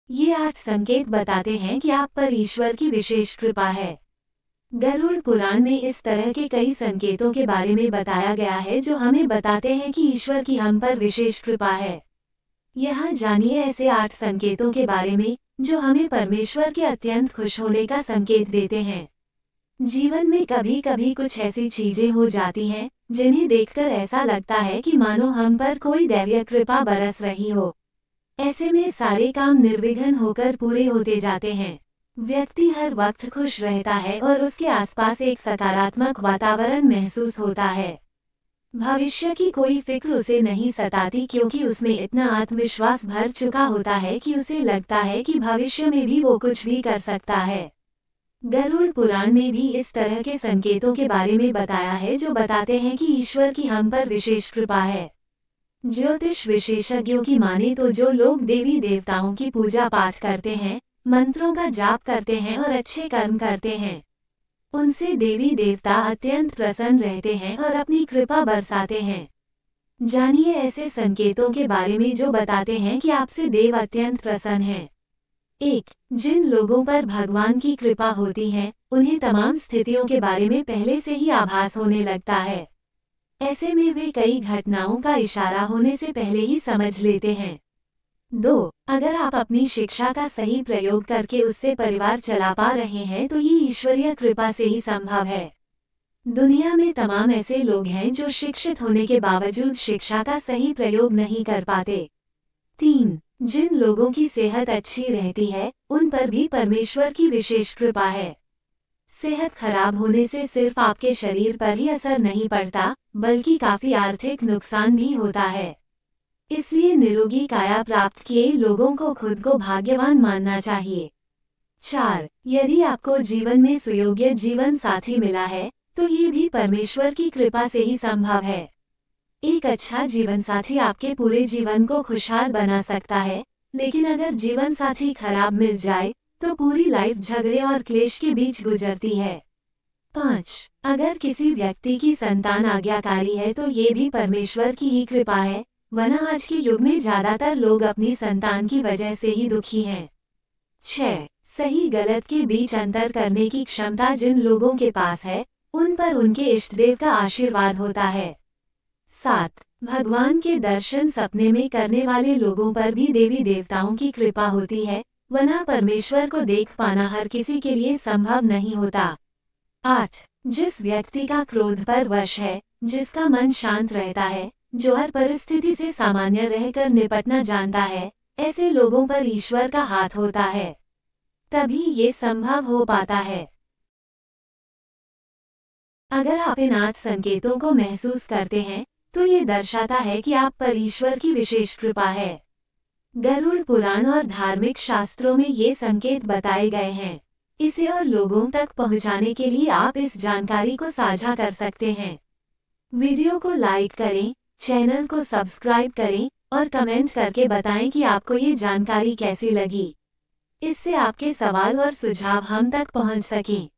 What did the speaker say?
ये 8 संकेत बताते हैं कि आप पर ईश्वर की विशेष कृपा है। गरुड़ पुराण में इस तरह के कई संकेतों के बारे में बताया गया है जो हमें बताते हैं कि ईश्वर की हम पर विशेष कृपा है। यहाँ जानिए ऐसे 8 संकेतों के बारे में जो हमें परमेश्वर के अत्यंत खुश होने का संकेत देते हैं। जीवन में कभी कभी कुछ ऐसी चीजें हो जाती हैं जिन्हें देखकर ऐसा लगता है कि मानो हम पर कोई दैवीय कृपा बरस रही हो। ऐसे में सारे काम निर्विघ्न होकर पूरे होते जाते हैं। व्यक्ति हर वक्त खुश रहता है और उसके आसपास एक सकारात्मक वातावरण महसूस होता है। भविष्य की कोई फिक्र उसे नहीं सताती क्योंकि उसमें इतना आत्मविश्वास भर चुका होता है कि उसे लगता है कि भविष्य में भी वो कुछ भी कर सकता है। गरुड़ पुराण में भी इस तरह के संकेतों के बारे में बताया है जो बताते हैं कि ईश्वर की हम पर विशेष कृपा है। ज्योतिष विशेषज्ञों की माने तो जो लोग देवी देवताओं की पूजा पाठ करते हैं, मंत्रों का जाप करते हैं और अच्छे कर्म करते हैं, उनसे देवी देवता अत्यंत प्रसन्न रहते हैं और अपनी कृपा बरसाते हैं। जानिए ऐसे संकेतों के बारे में जो बताते हैं कि आपसे देव अत्यंत प्रसन्न हैं। 1. जिन लोगों पर भगवान की कृपा होती है, उन्हें तमाम स्थितियों के बारे में पहले से ही आभास होने लगता है। ऐसे में वे कई घटनाओं का इशारा होने से पहले ही समझ लेते हैं। 2. अगर आप अपनी शिक्षा का सही प्रयोग करके उससे परिवार चला पा रहे हैं तो ये ईश्वरीय कृपा से ही संभव है। दुनिया में तमाम ऐसे लोग हैं जो शिक्षित होने के बावजूद शिक्षा का सही प्रयोग नहीं कर पाते। 3. जिन लोगों की सेहत अच्छी रहती है, उन पर भी परमेश्वर की विशेष कृपा है। सेहत खराब होने से सिर्फ आपके शरीर पर ही असर नहीं पड़ता, बल्कि काफी आर्थिक नुकसान भी होता है। इसलिए निरोगी काया प्राप्त किए लोगों को खुद को भाग्यवान मानना चाहिए। 4. यदि आपको जीवन में सुयोग्य जीवन साथी मिला है, तो ये भी परमेश्वर की कृपा से ही संभव है। एक अच्छा जीवन साथी आपके पूरे जीवन को खुशहाल बना सकता है, लेकिन अगर जीवन साथी खराब मिल जाए, तो पूरी लाइफ झगड़े और क्लेश के बीच गुजरती है। 5. अगर किसी व्यक्ति की संतान आज्ञाकारी है तो ये भी परमेश्वर की ही कृपा है, वरना आज के युग में ज्यादातर लोग अपनी संतान की वजह से ही दुखी हैं। 6. सही गलत के बीच अंतर करने की क्षमता जिन लोगों के पास है, उन पर उनके इष्टदेव का आशीर्वाद होता है। 7. भगवान के दर्शन सपने में करने वाले लोगों पर भी देवी देवताओं की कृपा होती है, वरना परमेश्वर को देख पाना हर किसी के लिए संभव नहीं होता। 8. जिस व्यक्ति का क्रोध पर वश है, जिसका मन शांत रहता है, जो हर परिस्थिति से सामान्य रहकर निपटना जानता है, ऐसे लोगों पर ईश्वर का हाथ होता है। तभी ये संभव हो पाता है। अगर आप इन 8 संकेतों को महसूस करते हैं, तो ये दर्शाता है कि आप पर ईश्वर की विशेष कृपा है। गरुड़ पुराण और धार्मिक शास्त्रों में ये संकेत बताए गए हैं। इसे और लोगों तक पहुंचाने के लिए आप इस जानकारी को साझा कर सकते हैं। वीडियो को लाइक करें, चैनल को सब्सक्राइब करें और कमेंट करके बताएं कि आपको ये जानकारी कैसी लगी। इससे आपके सवाल और सुझाव हम तक पहुंच सकें।